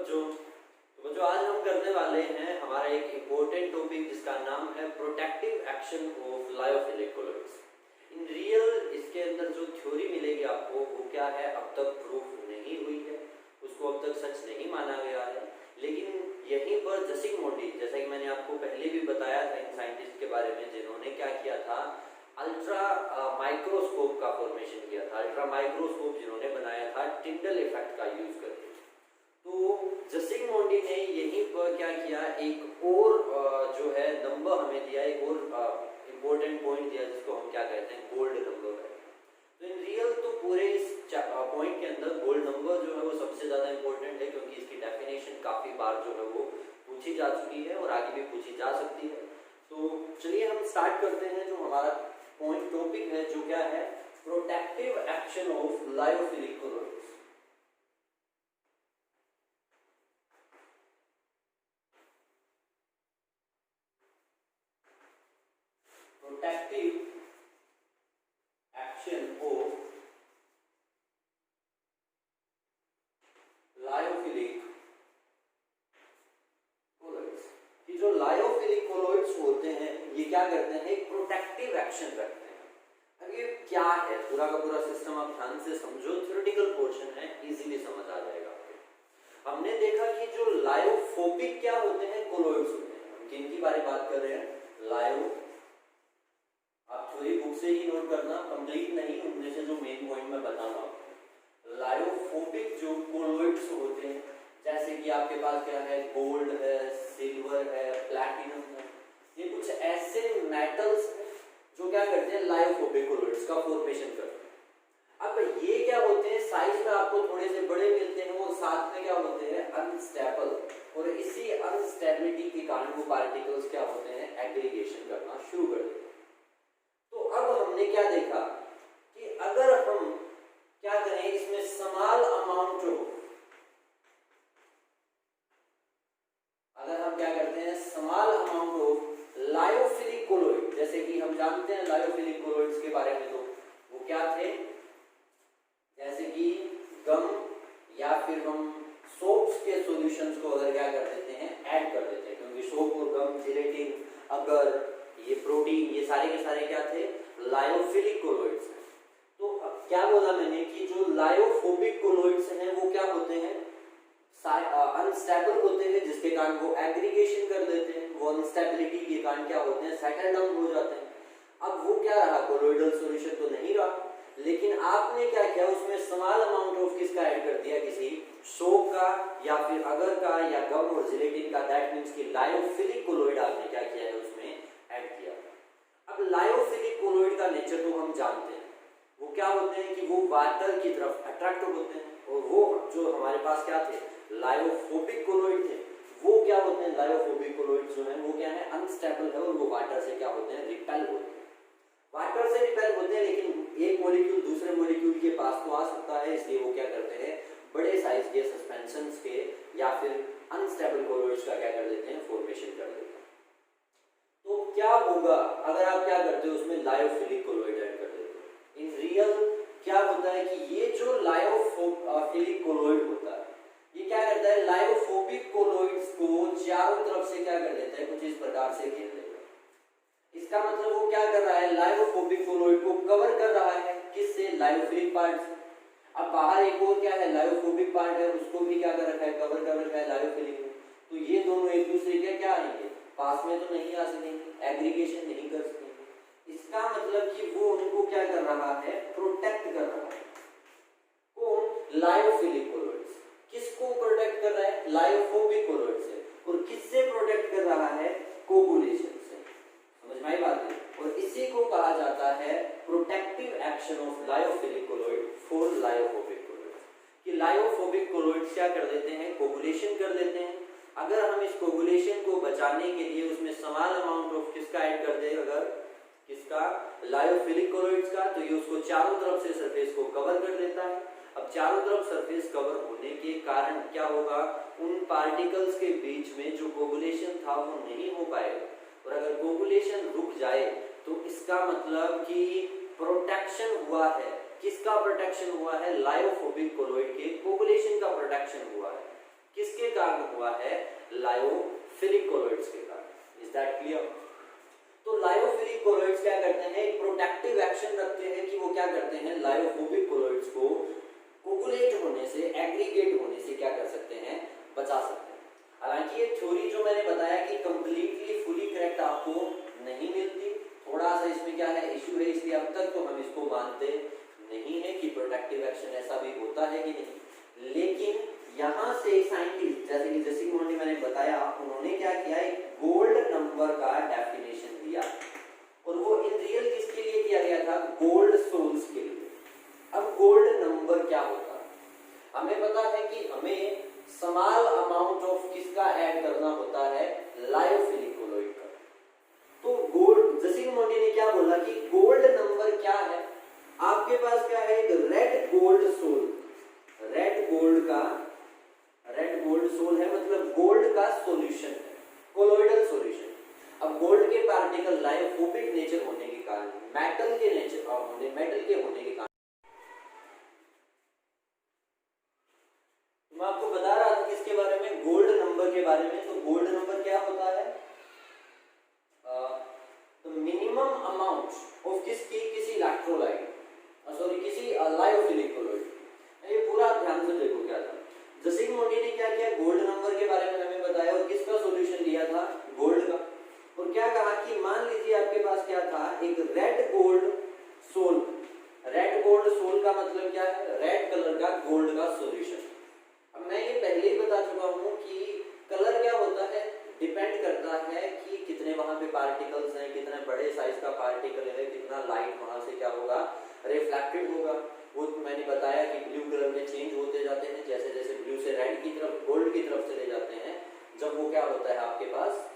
बच्चों आज हम करने वाले हैं हमारा एक इम्पोर्टेंट टॉपिक जिसका नाम है protective action of lyophilic colloids. In real इसके अंदर जो थ्योरी मिलेगी आपको वो क्या है, अब तक प्रूफ नहीं हुई है, उसको अब तक सच नहीं माना गया है। लेकिन यहीं पर जसिग मोंटी, जैसा कि मैंने आपको पहले भी बताया था इन साइंटिस्ट के बारे में जिन्होंने क्या किया था, अल्ट्रा माइक्रोस्कोप का फॉर्मेशन किया था। अल्ट्रा माइक्रोस्कोप जिन्होंने बनाया था टिंडल इफेक्ट का यूज करके। तो जसिग मोंटी ने यहीं पर क्या किया, एक और जो है नंबर हमें दिया, एक और इम्पोर्टेंट पॉइंट दिया जिसको हम क्या कहते हैं, गोल्ड नंबर कहते हैं। तो इन रियल तो पूरे इस पॉइंट के अंदर गोल्ड नंबर जो है वो सबसे ज़्यादा इम्पोर्टेंट है, क्योंकि इसकी डेफिनेशन काफ़ी बार जो है वो पूछी जा चुकी है और आगे भी पूछी जा सकती है। तो चलिए हम स्टार्ट करते हैं। जो हमारा पॉइंट टॉपिक है जो क्या है, protective action of lyophilic colloids. Protective action of lyophilic colloids. कि जो लायोफिलिक कोलॉइड्स होते हैं ये क्या करते हैं, एक प्रोटेक्टिव एक्शन रखते हैं। अब ये क्या है, पूरा का पूरा सिस्टम आप ध्यान से समझो, थ्योरेटिकल पोर्शन है, इजीली समझ आ जाएगा आपको। हमने देखा कि जो लायोफोबिक क्या होते हैं, कोलॉइड्स होते हैं। हम किनकी बारे बात कर रहे हैं, लायो, आप थ्योरी बुक से ही नोट करना, कंप्लीट नहीं, उनमें से जो मेन पॉइंट मैं बताऊंगा आपको। लायोफोबिक जो कोलॉइड्स होते हैं, जैसे कि आपके पास क्या है, गोल्ड है, सिल्वर है, प्लैटिनम है, ये कुछ ऐसे मेटल्स हैं जो क्या करते हैं, लायोफोबिक कोलॉइड्स का फॉर्मेशन करते हैं। अब ये क्या होते हैं, साइज में आपको थोड़े से बड़े मिलते हैं, वो साथ में क्या होते हैं, अनस्टेबल, और इसी अनस्टेबिलिटी के कारण वो पार्टिकल्स क्या होते हैं, एग्रीगेशन करना शुरू कर देते हैं। तो अब हमने क्या देखा कि अगर हम क्या करें, इसमें स्मॉल अमाउंट हो, अगर हम क्या करते हैं, small amount of lyophilic colloid, जैसे कि हम जानते हैं लायोफिलिक कोलॉइड्स के बारे में, तो वो क्या थे, जैसे कि गम या फिर हम सोप्स के सॉल्यूशंस को अगर क्या कर देते हैं, ऐड कर देते हैं, क्योंकि सोप और गम, जिलेटिन, अगर ये प्रोटीन, ये सारे के सारे क्या थे, लायोफिलिक कोलॉइड्स हैं। तो अब क्या बोला मैंने कि जो लायोफोबिक कोलॉइड्स हैं वो क्या होते हैं, अनस्टेबल होते हैं, जिसके कारण वो एग्रीगेशन कर देते हैं, वो अनस्टेबिलिटी के कारण क्या होते हैं, सेटल डाउन हो जाते हैं। अब वो क्या रहा, कोलॉइडल सॉल्यूशन तो नहीं रहा, लेकिन आपने क्या किया, उसमें स्मॉल अमाउंट ऑफ किसका ऐड कर दिया, किसी सोप का या फिर अगर का या गम और जिलेटिन का, दैट मींस कि लायोफिलिक कोलॉइड आपने क्या किया है, उसमें ऐड किया। अब लायोफिलिक कोलॉइड का नेचर तो हम जानते हैं, वो क्या होते हैं कि वो वाटर की तरफ अट्रैक्ट होते हैं, और वो जो हमारे पास क्या थे, लायोफोबिक कोलॉइड थे, वो क्या होते हैं, लायोफोबिक कोलॉइड जो है वो क्या है, अनस्टेबल है, और वो वाटर से क्या होते हैं, रिपेल होते हैं। वाटर से रिपेल होते हैं, लेकिन एक मॉलिक्यूल दूसरे मॉलिक्यूल के पास तो आ सकता है, इसलिए वो क्या करते हैं, बड़े साइज के सस्पेंशंस के या फिर अनस्टेबल कोलॉइड्स का क्या कर देते हैं, फॉर्मेशन कर देते हैं। तो क्या होगा अगर आप क्या करते हो, उसमें लायोफिलिक कोलॉइड ऐड कर देते हो। इन रियल क्या होता है कि ये जो लायोफिलिक कोलॉइड होता है, ये क्या करता है, लायोफोबिक कोलॉइड्स को चारों तरफ से क्या कर देता है, कुछ इस प्रकार से घेर लेता है। इसका मतलब वो क्या कर रहा है, लायोफोबिक कोलॉइड को कवर कर रहा है, किससे, लायोफिलिक पार्ट से। अब बाहर एक और क्या है, लायोफोबिक पार्ट है, उसको भी क्या कर रखा है, कवर कर रखा है लायोफिलिक में। तो ये दोनों एक दूसरे के क्या आएंगे, पास में तो नहीं आ सकेंगे, एग्रीगेशन नहीं कर सकेंगे। इसका मतलब कि वो उनको क्या कर रहा है, प्रोटेक्ट कर रहा है। कौन, लायोफिलिक कोलॉइड्स। किसको प्रोटेक्ट कर रहा है, लायोफोबिक कोलॉइड से। और किससे प्रोटेक्ट कर रहा है, कोगुलेशन से। समझ में आई बात है। और इसी को कहा जाता है protective action of lyophilic colloid for lyophobic colloids. कि लायोफोबिक कोलॉइड्स क्या कर देते हैं, कोगुलेशन कर देते हैं। अगर हम इस कोगुलेशन को बचाने के लिए उसमें स्मॉल अमाउंट ऑफ किसका ऐड कर दे, अगर किसका, लायोफिलिक कोलॉइड्स का, तो ये उसको चारों तरफ से सरफेस को कवर कर देता है। अब चारों तरफ सरफेस कवर होने के कारण क्या होगा, उन पार्टिकल्स के बीच में जो कोगुलेशन था वो नहीं हो पाएगा, और अगर कोगुलेशन रुक जाए तो इसका मतलब कि प्रोटेक्शन हुआ है। किसका प्रोटेक्शन हुआ है, लायोफोबिक कोलॉइड के कोगुलेशन का प्रोटेक्शन हुआ है। किसके किसके कारण हुआ है? लायोफिलिक कोलॉइड्स के कारण। Is that clear? तो लायोफिलिक कोलॉइड्स क्या करते हैं? एक प्रोटेक्टिव एक्शन रखते हैं कि वो क्या करते हैं? लायोफोबिक कोलॉइड्स को कोगुलेट होने से, एग्रीगेट होने से क्या कर सकते हैं? बचा सकते हैं। हालांकि ये थ्योरी जो मैंने बताया कि कंप्लीटली फुली करेक्ट आपको नहीं मिलती, थोड़ा सा इसमें क्या है इशू है, इसलिए अब तक तो हम इसको मानते नहीं है कि प्रोटेक्टिव एक्शन ऐसा भी होता है कि नहीं। लेकिन यहाँ से एक साइंटिस्ट जैसे कि जेसिक मोंटी मैंने बताया, उन्होंने क्या किया? एक गोल्ड नंबर का डेफिनेशन दिया और वो इन रियल किसके लिए किया गया था? गोल्ड सोल्स के लिए। अब गोल्ड नंबर क्या होता है? हमें पता है कि हमें स्मॉल अमाउंट ऑफ किसका ऐड करना होता है? लायोफिलिक कोलॉइड का। तो गोल्ड, जेसिक मोंटी ने क्या बोला कि गोल्ड नंबर क्या है? आपके पास क्या है? एक red gold sol, red gold sol है, मतलब गोल्ड का सॉल्यूशन है, कोलॉइडल सॉल्यूशन। अब गोल्ड के पार्टिकल लायोफोबिक नेचर होने के कारण, मेटल के होने के कारण, मैं आपको बता रहा था किसके बारे में? गोल्ड नंबर के बारे में। तो गोल्ड नंबर क्या होता है? तो मिनिमम अमाउंट ऑफ किसी इलेक्ट्रोलाइट, सॉरी किसी लायोफिलिक कोलॉइड। ये पूरा ध्यान से देखो क्या था। जेसिक मोंटी ने क्या किया? गोल्ड नंबर के बारे में हमें बताया और किसका सॉल्यूशन दिया था? गोल्ड का। और क्या कहा कि मान लीजिए आपके पास क्या था? एक red gold sol. Red gold sol का मतलब क्या है? रेड कलर का गोल्ड का सॉल्यूशन। अब मैं ये पहले ही बता चुका हूँ कि कलर क्या होता है? डिपेंड करता है कि कितने वहां पे पार्टिकल्स हैं, कितने बड़े साइज का पार्टिकल है, कितना लाइट वहां से क्या होगा? रिफ्लेक्टेड होगा। वो मैंने बताया कि ब्लू कलर में चेंज होते जाते हैं, जैसे जैसे ब्लू से रेड की तरफ, गोल्ड की तरफ चले जाते हैं। जब वो क्या होता है आपके पास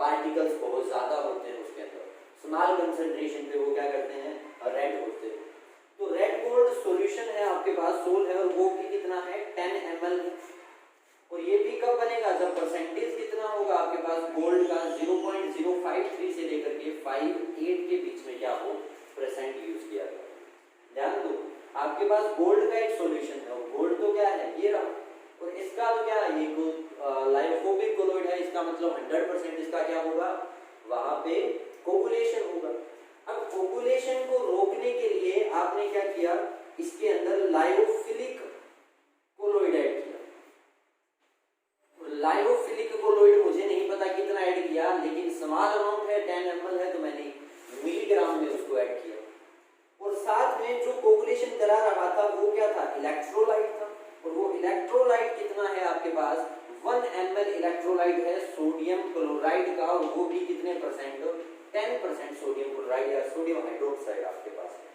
पार्टिकल्स बहुत ज्यादा होते हैं उसके अंदर, स्मॉल कंसंट्रेशन पे वो क्या करते हैं? रेड होते हैं। तो रेड गोल्ड सॉल्यूशन है आपके पास, सोल है, और वो भी कितना है? 10 ml है। और ये भी कब बनेगा? जब परसेंटेज कितना होगा आपके पास गोल्ड का? 0.053 से लेकर के 58 के बीच में क्या हो? परसेंट यूज किया गया। ध्यान दो, आपके पास गोल्ड का एक सॉल्यूशन है और गोल्ड तो क्या है? ये रहा। और इसका तो क्या है? ये लायोफोबिक कोलॉइड है, इसका मतलब 100% इसका क्या होगा? वहां पे कोगुलेशन होगा। अब कोगुलेशन को रोकने के लिए आपने क्या किया? इसके अंदर लायोफिलिक कोलॉइड ऐड किया। लायोफिलिक कोलॉइड मुझे नहीं पता कितना ऐड किया, लेकिन स्मॉल अमाउंट है, 10 ml है, तो मैंने मिलीग्राम में उसको ऐड किया। और साथ में जो कोगुलेशन करा रहा था वो क्या था? इलेक्ट्रोलाइट था। और वो इलेक्ट्रोलाइट कितना है आपके पास? 1 ml इलेक्ट्रोलाइट है सोडियम क्लोराइड का, और वो भी कितने परसेंट? 10% सोडियम क्लोराइड या सोडियम हाइड्रोक्साइड आपके पास है।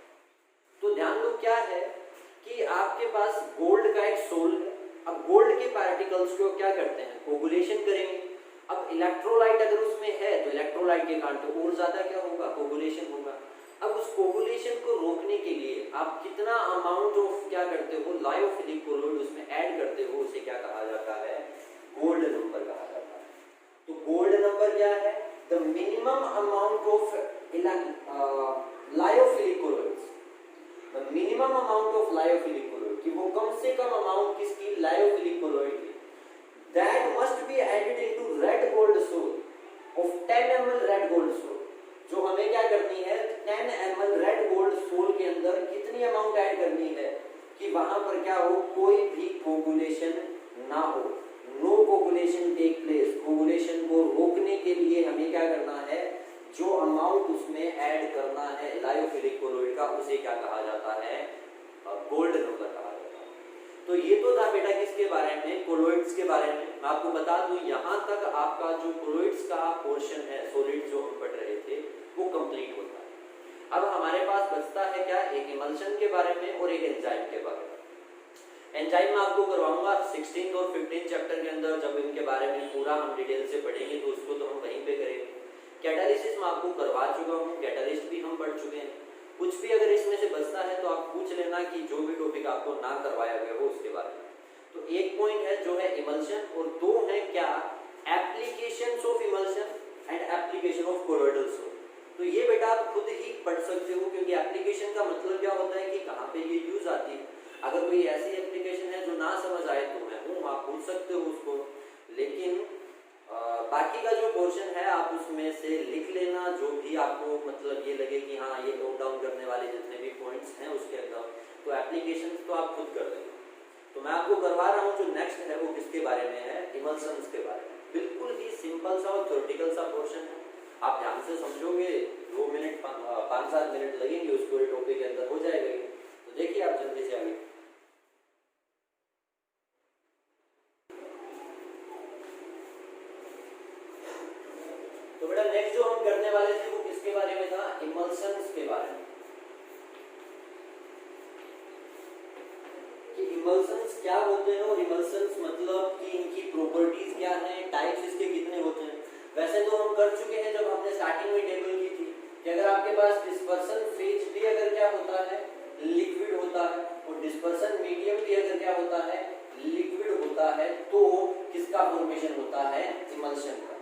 तो ध्यान दो क्या है कि आपके पास गोल्ड का एक सोल है। अब गोल्ड के पार्टिकल्स को क्या करते हैं? कोगुलेशन करेंगे। अब इलेक्ट्रोलाइट अगर उसमें है तो इलेक्ट्रोलाइट के कारण तो और ज्यादा क्या होगा? कोगुलेशन होगा। अब उस कोगुलेशन को रोकने के लिए आप कितना अमाउंट ऑफ क्या करते हो? लायोफिलिक कोलॉइड उसमें ऐड करते हो, उसे क्या कहा जाता है? गोल्ड नंबर कहा जाता है। तो गोल्ड नंबर क्या है? The minimum amount of lyophilic colloids, the minimum amount of lyophilic colloid, कि वो कम से कम अमाउंट किसकी? लायोफिलिक कोलॉइड की, that must be added into red gold sol of 10 ml red gold sol. जो हमें क्या करनी है? 10 ml रेड गोल्ड सोल के अंदर कितनी अमाउंट ऐड करनी है कि वहां पर क्या हो? कोई भी कोगुलेशन ना हो, no coagulation take place. Coagulation को रोकने के लिए हमें क्या करना है? जो अमाउंट उसमें ऐड करना है लायोफिलिक कोलॉइड का, उसे क्या कहा जाता है? गोल्ड नंबर कहा जाता है। तो ये तो था बेटा किसके बारे में? कोलॉइड्स के बारे में। मैं आपको बता दूं यहाँ तक आपका जो कोलॉइड्स का पोर्शन है, सॉलिड जो हम पढ़ रहे थे, वो कंप्लीट होता है। अब हमारे पास बचता है क्या? एक इमल्शन के बारे में और एक एंजाइम के बारे में। एंजाइम में आपको करवाऊंगा 16 और 15 चैप्टर के अंदर, जब इनके बारे में पूरा हम डिटेल से पढ़ेंगे तो उसको तो हम वहीं पे करेंगे। कैटालिसिस में आपको करवा चुका हूँ, कैटालिस्ट भी हम पढ़ चुके हैं। कुछ भी अगर इसमें से बचता है तो आप पूछ लेना कि जो भी टॉपिक आपको ना करवाया गया हो उसके बारे में। तो एक पॉइंट है जो है इमल्शन, और दो है क्या? Applications of emulsion and application of colloidal sol. तो ये बेटा आप खुद ही पढ़ सकते हो, क्योंकि एप्लीकेशन का मतलब क्या होता है कि कहाँ पे ये यूज आती है। अगर कोई ऐसी एप्लीकेशन है जो ना समझ आए तो मैं हूँ, आप पूछ सकते हो उसको, लेकिन बाकी का जो पोर्शन है आप उसमें से लिख लेना, जो भी आपको मतलब ये लगे कि हाँ ये नोट डाउन करने वाले जितने भी पॉइंट्स हैं उसके अंदर, तो एप्लीकेशन तो आप खुद कर देंगे। तो मैं आपको करवा रहा हूँ जो नेक्स्ट है वो किसके बारे में है, इमल्शंस के बारे में। बिल्कुल ही सिंपल सा और थ्योरेटिकल सा पोर्शन है, आप ध्यान से समझोगे 2 मिनट 5-7 मिनट लगेंगे उस पूरे टॉपिक के अंदर हो जाएगा ये। तो देखिए आप जल्दी से आगे। तो बेटा नेक्स्ट जो हम करने वाले थे वो किसके बारे में था, इमल्शंस के बारे में। कि इमल्शंस क्या होते हैं और इमल्शंस मतलब कि इनकी प्रॉपर्टीज क्या हैं, टाइप्स इसके कितने होते हैं। वैसे तो हम कर चुके हैं जब हमने स्टार्टिंग में टेबल की थी कि अगर आपके पास डिस्पर्सन फेज भी अगर क्या होता है लिक्विड होता है और डिस्पर्सन मीडियम भी अगर क्या होता है लिक्विड होता है, तो किसका फॉर्मेशन होता है, इमल्शन का।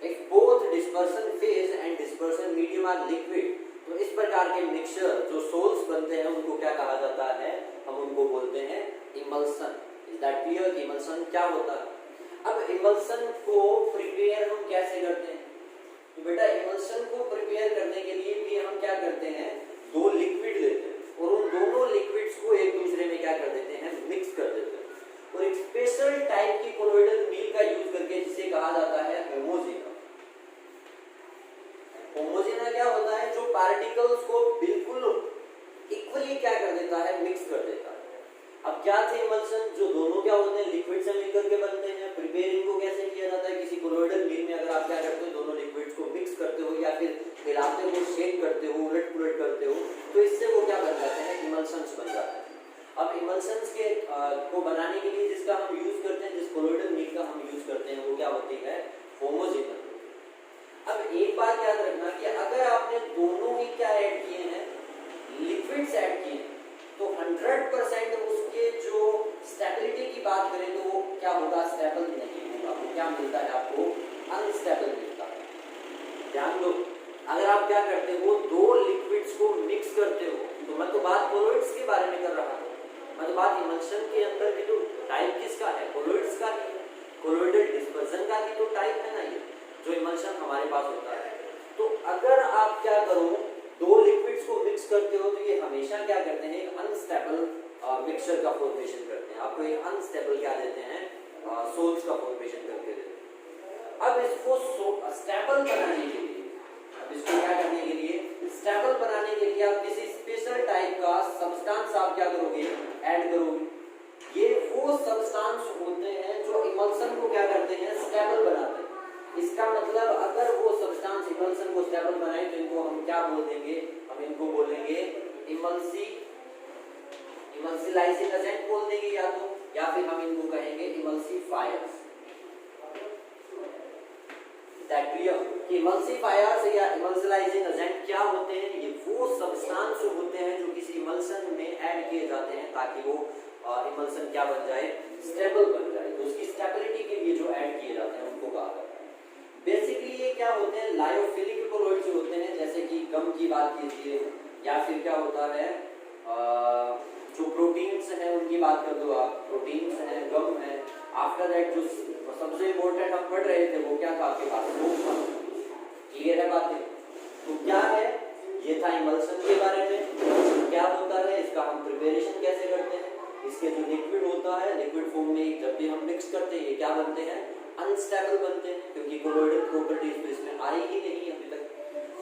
If both dispersion phase and dispersion medium are liquid, तो इस प्रकार के मिक्सचर जो सोल्स बनते हैं उनको क्या कहा जाता है, हम उनको बोलते हैं emulsion. Is that clear? Emulsion क्या होता है। अब इमल्सन को प्रिपेयर हम कैसे करते हैं, तो बेटा इमल्सन को प्रिपेयर करने के लिए भी हम क्या करते हैं, 2 लिक्विड लेते हैं और उन दोनों लिक्विड्स को एक दूसरे में क्या कर देते हैं, मिक्स कर देते हैं और एक स्पेशल टाइप की कोलोइडल मील का यूज करके जिसे कहा जाता है होमोजेना। होमोजेना क्या होता है, जो पार्टिकल्स को बिल्कुल इक्वली क्या कर देता है, मिक्स कर देता है। अब क्या थे इमल्शन, जो दोनों क्या होते हैं लिक्विड से मिलकर के बनते हैं। प्रिपेयर इनको कैसे किया जाता है, किसी कोलोइडल मील में अगर आप क्या करते हो, दोनों लिक्विड्स को मिक्स करते हो या फिर मिलाते हो, शेक करते हो, उलट पुलट करते हो, तो इससे वो क्या बन जाते हैं, इमल्शंस बन जाते हैं। अब इमल्शंस के को बनाने के लिए जिसका हम यूज करते हैं, जिस कोलोइडल मील का हम यूज करते हैं, वो क्या होती है, होमोजेना। अब एक बात याद रखना कि अगर आपने दोनों ही क्या ऐड किए हैं, लिक्विड्स ऐड किए, तो 100% उसके जो स्टेबिलिटी की बात करें तो वो क्या होगा, स्टेबल नहीं होगा। वो क्या मिलता है आपको, अनस्टेबल मिलता है। ध्यान दो, अगर आप क्या करते हो, 2 लिक्विड्स को मिक्स करते हो, तो मैं तो बात कोलोइड्स के बारे में कर रहा हूँ, मैं तो बात इमल्शन के अंदर भी तो टाइप किसका है, कोलोइड्स का ही, कोलोइडल डिस्पर्सन का ही तो टाइप है ना ये, जो इमल्शन हमारे पास होता है। तो अगर आप क्या करो, 2 लिक्विड्स को मिक्स करते हो, तो ये हमेशा क्या करते हैं, एक अनस्टेबल मिक्सचर का फॉर्मेशन करते हैं, आपको एक अनस्टेबल क्या देते हैं, सोल्स का फॉर्मेशन करके देते हैं। अब इसको स्टेबल बनाने के लिए, अब इसको क्या करने के लिए, स्टेबल बनाने के लिए आप किसी स्पेशल टाइप का सब्सटेंस आप क्या करोगे, ऐड करोगे। ये वो सब्सटेंस होते हैं जो इमल्शन को क्या करते हैं, स्टेबल बनाते हैं। इसका मतलब अगर वो सब्सटेंस इमल्शन को स्टेबल बनाए तो इनको हम क्या बोल देंगे, हम इनको बोलेंगे इमल्सिलाइजिंग एजेंट बोल देंगे या फिर हम इनको कहेंगे इमल्सिफायर्स। दैट क्लियर कि इमल्सिफायर्स या इमल्सिलाइजिंग एजेंट क्या होते हैं, ये वो सब्सटेंस होते हैं जो किसी इमल्शन में ऐड किए जाते हैं ताकि वो इमल्शन क्या बन जाए, स्टेबल बन जाए। तो उसकी स्टेबिलिटी के लिए जो ऐड किए जाते हैं उनको कहा जाता है। बेसिकली ये क्या होते हैं, लायोफिलिक कोलोइड्स होते हैं, जैसे कि गम की बात कीजिए या फिर क्या होता है जो प्रोटीन्स हैं उनकी बात कर दो आप, प्रोटीन्स हैं, गम है। आफ्टर दैट जो सबसे इम्पोर्टेंट हम पढ़ रहे थे वो क्या था आपके पास, क्लियर है बातें। तो क्या है, ये था इमल्शन के बारे में, क्या होता है, इसका हम प्रिपरेशन कैसे करते हैं, इसके जो लिक्विड होता है, लिक्विड फॉर्म में जब भी हम मिक्स करते हैं ये क्या बनते हैं, अनस्टेबल बनते हैं, क्योंकि कोलोइडल प्रॉपर्टीज तो इसमें आई ही नहीं अभी तक।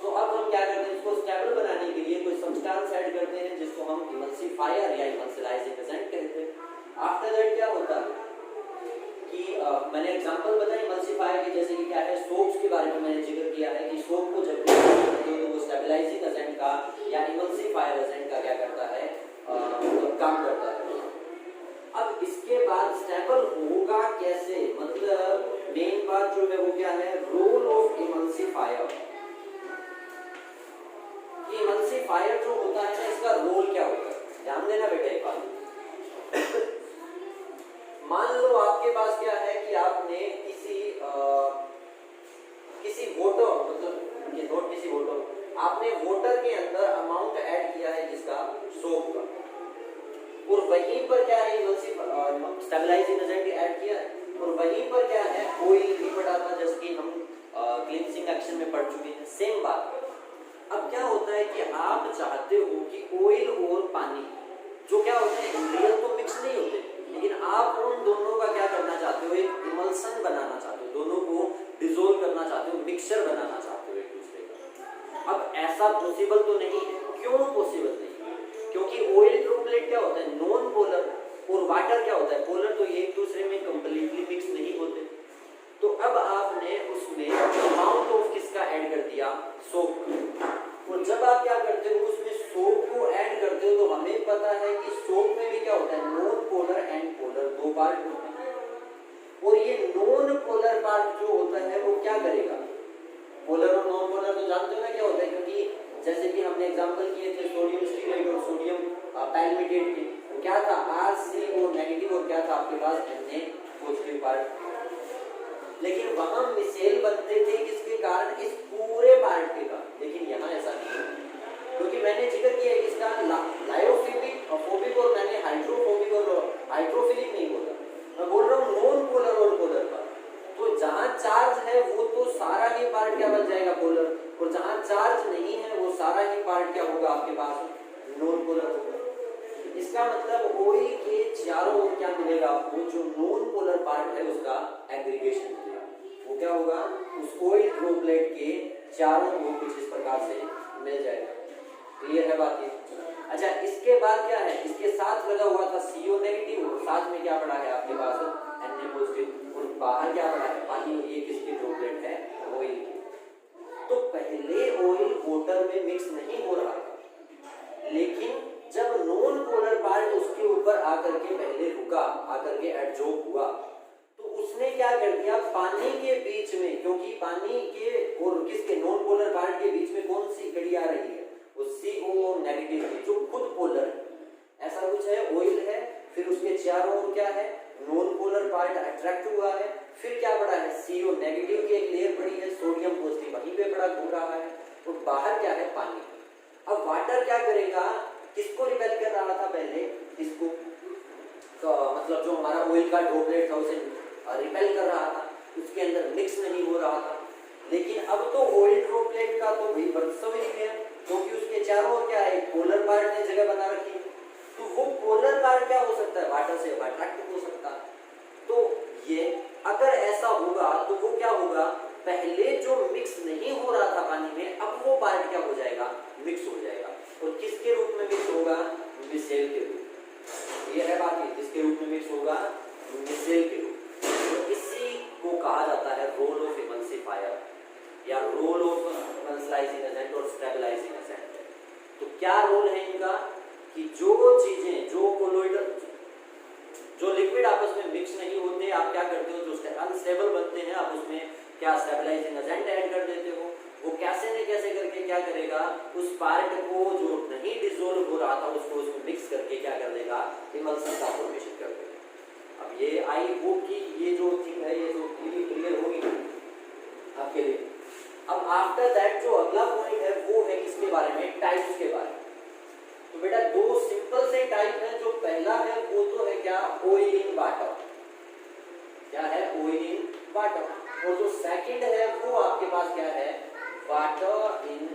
तो अब हम क्या करते हैं, इसको स्टेबल बनाने के लिए कोई सब्सटेंस ऐड करते हैं जिसको हम इमल्सिफायर या इमल्सिलाइजिंग एजेंट कहते हैं। आफ्टर दैट क्या होता है कि मैंने एग्जांपल बताया इमल्सिफायर की, जैसे कि क्या है, सोप्स के बारे में मैंने जिक्र किया है कि सोप को जब भी तो वो स्टेबलाइजिंग एजेंट का या इमल्सिफायर एजेंट का क्या करता है, काम करता है। अब इसके बाद स्टेबल होगा कैसे, मतलब मेन बात जो है वो क्या है, रोल ऑफ इमल्सिफायर। इमल्सिफायर जो होता है ना, इसका रोल क्या होता है, ध्यान देना बेटा एक बात। मान लो आपके पास क्या है कि आपने किसी वोटर, मतलब ये नोट किसी वोटर, आपने वोटर के अंदर अमाउंट ऐड किया है जिसका सोप का, और वही था, जैसे कि हम क्लींजिंग एक्शन में पढ़ चुके हैं, सेम बात है। अब क्या होता है कि आप चाहते हो कि ऑयल और पानी जो क्या होते हैं रियल तो मिक्स नहीं होते, लेकिन आप उन दोनों का क्या करना चाहते हो, एक इमल्सन बनाना चाहते हो, दोनों को डिसोल्व करना चाहते हो, मिक्सचर बनाना चाहते हो एक दूसरे का। अब ऐसा पॉसिबल तो नहीं है। क्यों पॉसिबल नहीं? क्योंकि ऑयल ड्रॉपलेट क्या होता है नॉन पोलर, और वाटर क्या होता है पोलर, तो ये एक दूसरे में कंप्लीटली मिक्स नहीं होते। तो अब आपने उसमें अमाउंट ऑफ किसका ऐड कर दिया, सोप। और जब आप क्या करते हो उसमें सोप को ऐड करते हो, तो हमें पता है कि सोप में भी क्या होता है नॉन पोलर एंड पोलर दो पार्ट होते हैं। और ये नॉन पोलर पार्ट जो होता है वो क्या करेगा, पोलर और नॉन पोलर तो जानते हो ना क्या होता है, क्योंकि जैसे कि हमने एग्जांपल किए थे सोडियम स्टीरेट और सोडियम पैल्मिटेट के, क्या था RCO नेगेटिव और क्या था आपके पास Na पॉजिटिव पार्ट। लेकिन वहां मिसेल बनते थे किसके कारण, इस पूरे पार्ट के कारण। लेकिन यहाँ ऐसा नहीं है, क्योंकि मैंने जिक्र किया है इसका लायोफिलिक फोबिक और मैंने हाइड्रोफोबिक और हाइड्रोफिलिक नहीं बोला, मैं बोल रहा हूँ नॉन पोलर और पोलर पार्ट। तो जहां चार्ज है वो तो सारा ही पार्ट क्या बन जाएगा पोलर, और जहां चार्ज नहीं है वो सारा ही पार्ट क्या होगा आपके पास नॉन पोलर होगा। इसका मतलब ऑयल के चारों ओर क्या मिलेगा आपको, जो नॉन पोलर पार्ट है उसका एग्रीगेशन मिलेगा। वो क्या होगा उस ऑयल ड्रॉपलेट के चारों ओर कुछ इस प्रकार से मिल जाएगा। क्लियर है बात ये? अच्छा, इसके बाद क्या है, इसके साथ लगा हुआ था CO नेगेटिव और साथ में क्या पड़ा है आपके पास Na पॉजिटिव, और बाहर क्या पड़ा है पानी। ये किसकी ड्रॉपलेट है, ऑयल की। तो पहले ऑयल वाटर में मिक्स नहीं हो रहा था, लेकिन जब नॉन पोलर पार्ट उसके ऊपर आकर के पहले रुका, आकर के एडजॉर्ब हुआ, तो उसने क्या कर दिया पानी के बीच में, क्योंकि पानी के और किसके नॉन पोलर पार्ट के बीच में कौन सी कड़ी आ रही है, वो CO नेगेटिव की जो खुद पोलर है। ऐसा कुछ है, ऑयल है, फिर उसके चारों ओर क्या है नॉन पोलर पार्ट अट्रैक्ट हुआ है, फिर क्या पड़ा है CO नेगेटिव की एक लेयर पड़ी है, सोडियम पॉजिटिव वहीं पे पड़ा घूम रहा है, और बाहर क्या है पानी। अब वाटर क्या करेगा, किसको रिपेल कर रहा था पहले, इसको, तो मतलब जो हमारा ऑयल का ड्रॉपलेट था उसे रिपेल कर रहा था, उसके अंदर मिक्स नहीं हो रहा था। लेकिन अब तो ऑयल ड्रॉपलेट का तो भाई बरसों ही गया, क्योंकि उसके चारों ओर क्या है पोलर पार्ट ने जगह बना रखी है। तो वो पोलर पार्ट क्या हो सकता है वाटर से अट्रैक्ट हो सकता है। तो ये अगर ऐसा होगा तो वो क्या होगा, पहले जो मिक्स नहीं हो रहा था पानी में, अब वो पार्ट क्या हो जाएगा मिक्स हो जाएगा। और किसके रूप में मिक्स होगा, मिसेल के रूप। ये है बात, किसके रूप में मिक्स होगा, मिसेल के रूप। तो इसी को कहा जाता है रोल ऑफ इमल्सिफायर या रोल ऑफ इमल्सिलाइजिंग एजेंट और स्टेबलाइजिंग एजेंट। तो क्या रोल है इनका, कि जो चीजें जो कोलोइडल जो लिक्विड आपस में मिक्स नहीं होते, आप क्या करते हो, जो अनस्टेबल बनते हैं आप उसमें क्या स्टेबलाइजिंग एजेंट ऐड कर देते हो। वो कैसे न कैसे करके क्या करेगा, उस पार्ट को जो नहीं डिसोल्व हो रहा था उसको उसमें मिक्स करके क्या कर देगा, इमल्सन का फॉर्मेशन कर देगा। अब ये आई होप कि ये जो थिंग है ये जो क्लियर होगी आपके लिए। अब आफ्टर दैट जो अगला पॉइंट है वो है किसके बारे में, टाइप्स के बारे में। तो बेटा दो सिंपल से टाइप है। जो पहला है वो तो है क्या, ऑयल इन वाटर। क्या है, ऑयल इन वाटर। और जो सेकंड है वो आपके पास क्या है, वाटर इन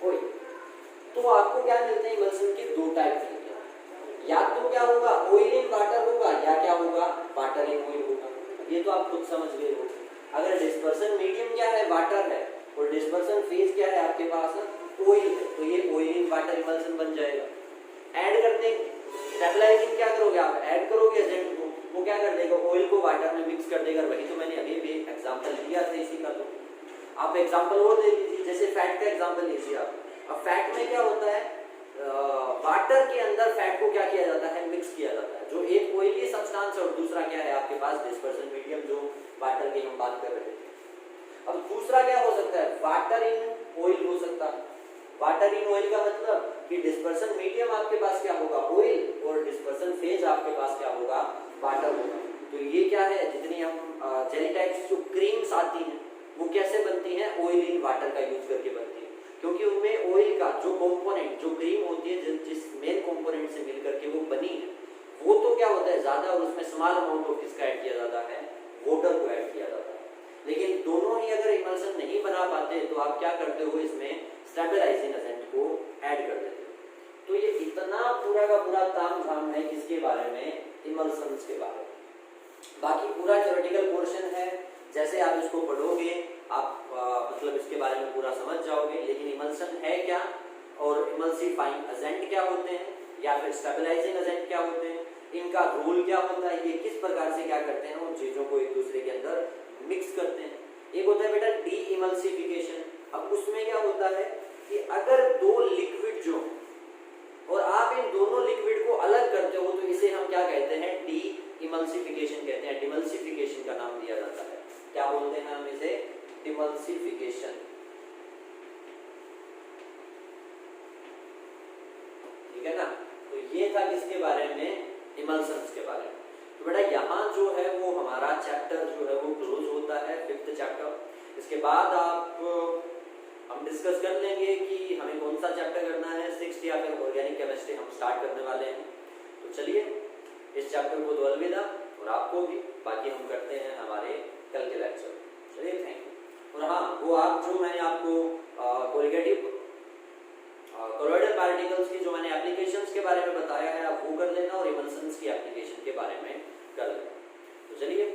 ऑयल। तो आपको क्या मिलते हैं इमल्सन के दो टाइप मिलते हैं, या तो क्या होगा ऑयल इन वाटर होगा, या क्या होगा वाटर इन ऑयल होगा। ये तो आप खुद समझ गए हो। अगर डिस्पर्सन मीडियम क्या है, वाटर है, और डिस्पर्सन फेज क्या है आपके पास, ऑयल है, तो ये ऑयल इन वाटर इमल्सन बन जाएगा। ऐड करने स्टेबलाइजिंग क्या करोगे आप, ऐड करोगे एजेंट को, वो क्या कर देगा ऑयल को वाटर में मिक्स कर देगा। वही तो मैंने अभी भी एग्जांपल लिया था इसी का। तो आप एग्जांपल और दे दीजिए, जैसे फैट का एग्जांपल लीजिए आप। अब फैट में क्या होता है, वाटर के अंदर फैट को क्या किया जाता है, मिक्स किया जाता है। जो एक ऑयली सब्सटेंस और दूसरा क्या है आपके पास डिस्पर्सन मीडियम, जो वाटर की हम बात कर रहे थे। अब दूसरा क्या हो सकता है, वाटर इन ऑयल हो सकता है। वाटर इन ऑयल का मतलब कि डिस्पर्सन मीडियम आपके पास क्या होगा, ऑयल, और डिस्पर्सन फेज आपके पास क्या होगा, वाटर होगा। तो ये क्या है, जितनी हम जेली टाइप्स जो क्रीम्स आती हैं वो कैसे बनती हैं, ऑयल इन वाटर का यूज करके बनती है। क्योंकि उनमें ऑयल का जो कंपोनेंट, जो क्रीम होती है जिस मेन कंपोनेंट से मिल करके वो बनी है, वो तो क्या होता है ज्यादा, और उसमें स्मॉल अमाउंट ऑफ किसका ऐड किया जाता है, वाटर को ऐड किया जाता है। इमल्सन नहीं बना पाते तो आप क्या करते हो, इसमें स्टेबलाइजिंग एजेंट को ऐड कर देते हो। तो ये इतना पूरा का पूरा ताम झाम है किसके बारे में, इमल्सन्स के बारे में। बाकी पूरा थ्योरेटिकल पोर्शन है, जैसे आप इसको पढ़ोगे आप मतलब इसके बारे में पूरा समझ जाओगे। लेकिन इमल्सन है क्या और इमल्सिफाइंग एजेंट क्या होते हैं या फिर स्टेबलाइजिंग एजेंट क्या होते हैं, इनका रोल क्या होता है, ये किस प्रकार से क्या करते हैं, उन चीजों को एक दूसरे के अंदर मिक्स करते हैं। एक होता है बेटा डी इमल्सिफिकेशन। अब उसमें क्या होता है कि अगर दो लिक्विड जो और आप इन दोनों लिक्विड को अलग करते हो तो इसे हम क्या कहते हैं, डी इमल्सिफिकेशन कहते हैं। डिमल्सिफिकेशन का नाम दिया जाता है, क्या बोलते हैं हम इसे, डिमल्सिफिकेशन। ठीक है ना। तो ये था किसके बारे में, इमल्सन्स के बारे में। तो बेटा यहाँ जो है वो हमारा चैप्टर जो है वो क्लोज होता है, 5th चैप्टर। इसके बाद हम डिस्कस कर लेंगे कि हमें कौन सा चैप्टर करना है, 6th या फिर ऑर्गेनिक केमिस्ट्री हम स्टार्ट करने वाले हैं। तो चलिए इस चैप्टर को तो अलविदा, और आपको भी। बाकी हम करते हैं हमारे कल के लेक्चर। चलिए थैंक यू। और हाँ, वो आप जो मैंने आपको कोलिगेटिव कोलोइडल पार्टिकल्स की जो मैंने एप्लीकेशंस के बारे में बताया है आप वो कर लेना, और इमल्सन्स की एप्लीकेशन के बारे में कर लेना। तो चलिए